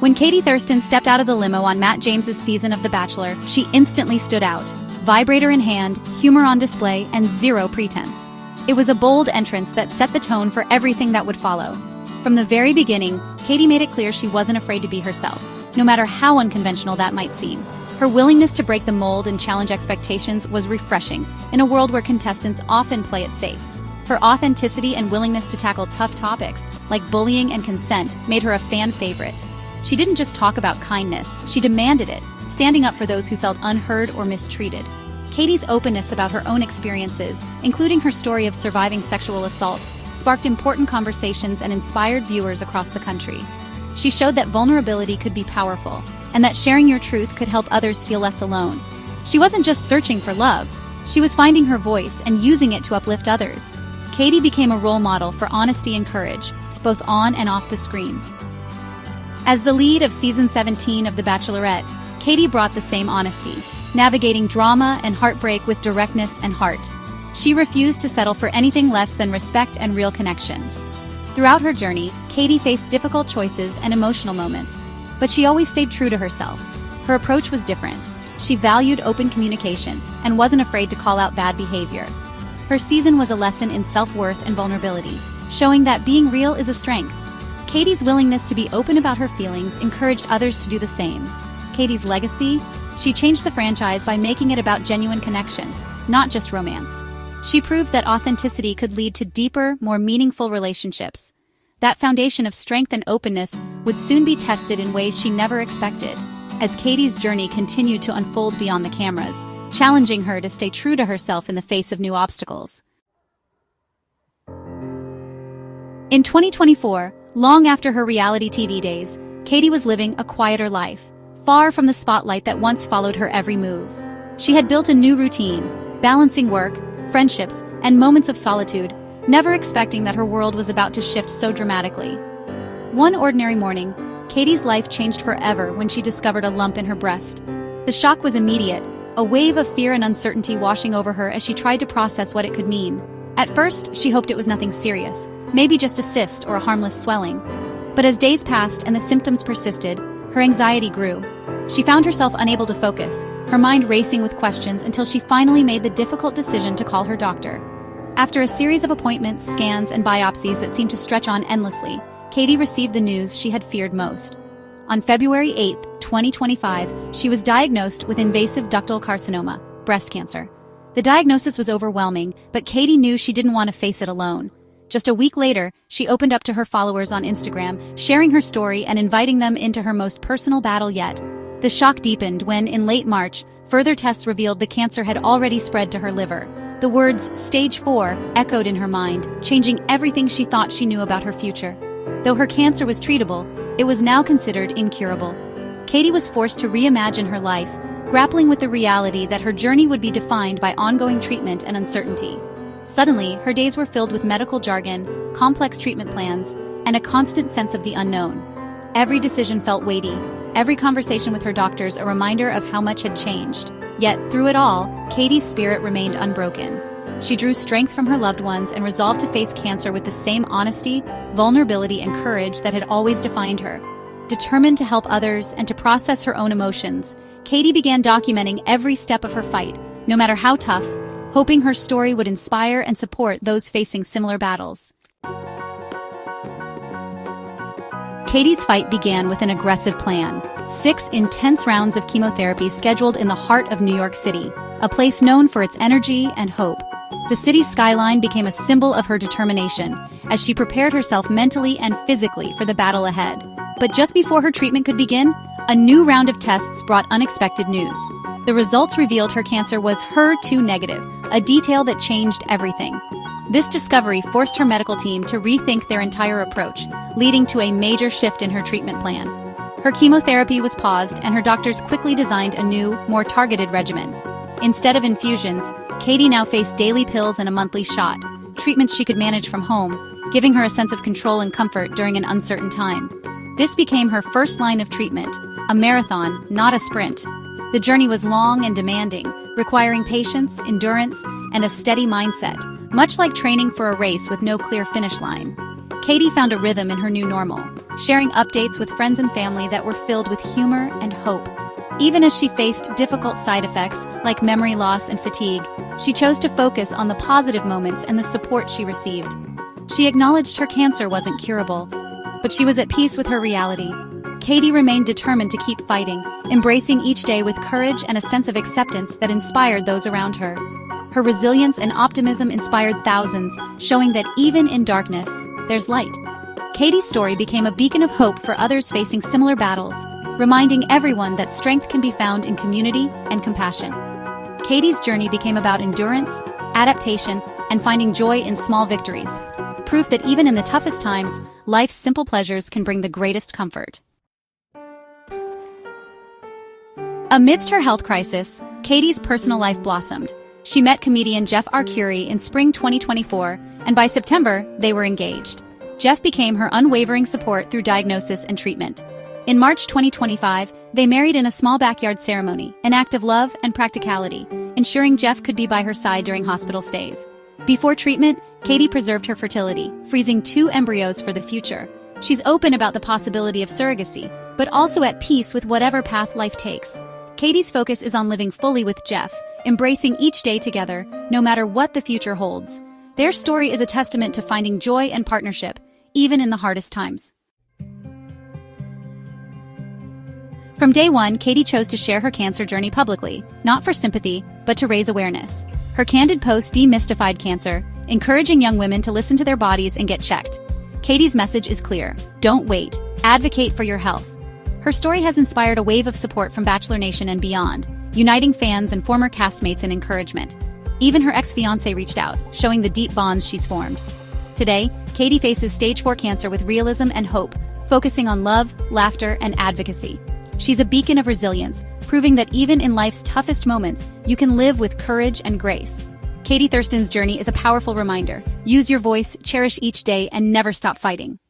When Katie Thurston stepped out of the limo on Matt James's season of The Bachelor, she instantly stood out. Vibrator in hand, humor on display, and zero pretense. It was a bold entrance that set the tone for everything that would follow. From the very beginning, Katie made it clear she wasn't afraid to be herself, no matter how unconventional that might seem. Her willingness to break the mold and challenge expectations was refreshing, in a world where contestants often play it safe. Her authenticity and willingness to tackle tough topics, like bullying and consent, made her a fan favorite. She didn't just talk about kindness, she demanded it, standing up for those who felt unheard or mistreated. Katie's openness about her own experiences, including her story of surviving sexual assault, sparked important conversations and inspired viewers across the country. She showed that vulnerability could be powerful, and that sharing your truth could help others feel less alone. She wasn't just searching for love, she was finding her voice and using it to uplift others. Katie became a role model for honesty and courage, both on and off the screen. As the lead of Season 17 of The Bachelorette, Katie brought the same honesty, navigating drama and heartbreak with directness and heart. She refused to settle for anything less than respect and real connection. Throughout her journey, Katie faced difficult choices and emotional moments, but she always stayed true to herself. Her approach was different. She valued open communication and wasn't afraid to call out bad behavior. Her season was a lesson in self-worth and vulnerability, showing that being real is a strength. Katie's willingness to be open about her feelings encouraged others to do the same. Katie's legacy? She changed the franchise by making it about genuine connection, not just romance. She proved that authenticity could lead to deeper, more meaningful relationships. That foundation of strength and openness would soon be tested in ways she never expected, as Katie's journey continued to unfold beyond the cameras, challenging her to stay true to herself in the face of new obstacles. In 2024, long after her reality TV days, Katie was living a quieter life, far from the spotlight that once followed her every move. She had built a new routine, balancing work, friendships, and moments of solitude, never expecting that her world was about to shift so dramatically. One ordinary morning, Katie's life changed forever when she discovered a lump in her breast. The shock was immediate, a wave of fear and uncertainty washing over her as she tried to process what it could mean. At first, she hoped it was nothing serious, maybe just a cyst or a harmless swelling. But as days passed and the symptoms persisted, her anxiety grew. She found herself unable to focus, her mind racing with questions until she finally made the difficult decision to call her doctor. After a series of appointments, scans, and biopsies that seemed to stretch on endlessly, Katie received the news she had feared most. On February 8, 2025, she was diagnosed with invasive ductal carcinoma, breast cancer. The diagnosis was overwhelming, but Katie knew she didn't want to face it alone. Just a week later, she opened up to her followers on Instagram, sharing her story and inviting them into her most personal battle yet. The shock deepened when, in late March, further tests revealed the cancer had already spread to her liver. The words "Stage 4" echoed in her mind, changing everything she thought she knew about her future. Though her cancer was treatable, it was now considered incurable. Katie was forced to reimagine her life, grappling with the reality that her journey would be defined by ongoing treatment and uncertainty. Suddenly, her days were filled with medical jargon, complex treatment plans, and a constant sense of the unknown. Every decision felt weighty, every conversation with her doctors a reminder of how much had changed. Yet, through it all, Katie's spirit remained unbroken. She drew strength from her loved ones and resolved to face cancer with the same honesty, vulnerability, and courage that had always defined her. Determined to help others and to process her own emotions, Katie began documenting every step of her fight, no matter how tough, hoping her story would inspire and support those facing similar battles. Katie's fight began with an aggressive plan. 6 intense rounds of chemotherapy scheduled in the heart of New York City, a place known for its energy and hope. The city's skyline became a symbol of her determination, as she prepared herself mentally and physically for the battle ahead. But just before her treatment could begin, a new round of tests brought unexpected news. The results revealed her cancer was HER2 negative, a detail that changed everything. This discovery forced her medical team to rethink their entire approach, leading to a major shift in her treatment plan. Her chemotherapy was paused, and her doctors quickly designed a new, more targeted regimen. Instead of infusions, Katie now faced daily pills and a monthly shot, treatments she could manage from home, giving her a sense of control and comfort during an uncertain time. This became her first line of treatment, a marathon, not a sprint. The journey was long and demanding, requiring patience, endurance, and a steady mindset, much like training for a race with no clear finish line. Katie found a rhythm in her new normal, sharing updates with friends and family that were filled with humor and hope. Even as she faced difficult side effects like memory loss and fatigue, she chose to focus on the positive moments and the support she received. She acknowledged her cancer wasn't curable, but she was at peace with her reality. Katie remained determined to keep fighting, embracing each day with courage and a sense of acceptance that inspired those around her. Her resilience and optimism inspired thousands, showing that even in darkness, there's light. Katie's story became a beacon of hope for others facing similar battles, reminding everyone that strength can be found in community and compassion. Katie's journey became about endurance, adaptation, and finding joy in small victories, proof that even in the toughest times, life's simple pleasures can bring the greatest comfort. Amidst her health crisis, Katie's personal life blossomed. She met comedian Jeff Arcuri in spring 2024, and by September, they were engaged. Jeff became her unwavering support through diagnosis and treatment. In March 2025, they married in a small backyard ceremony, an act of love and practicality, ensuring Jeff could be by her side during hospital stays. Before treatment, Katie preserved her fertility, freezing 2 embryos for the future. She's open about the possibility of surrogacy, but also at peace with whatever path life takes. Katie's focus is on living fully with Jeff, embracing each day together, no matter what the future holds. Their story is a testament to finding joy and partnership, even in the hardest times. From day one, Katie chose to share her cancer journey publicly, not for sympathy, but to raise awareness. Her candid post demystified cancer, encouraging young women to listen to their bodies and get checked. Katie's message is clear: don't wait, advocate for your health. Her story has inspired a wave of support from Bachelor Nation and beyond, uniting fans and former castmates in encouragement. Even her ex-fiancé reached out, showing the deep bonds she's formed. Today, Katie faces stage 4 cancer with realism and hope, focusing on love, laughter, and advocacy. She's a beacon of resilience, proving that even in life's toughest moments, you can live with courage and grace. Katie Thurston's journey is a powerful reminder. Use your voice, cherish each day, and never stop fighting.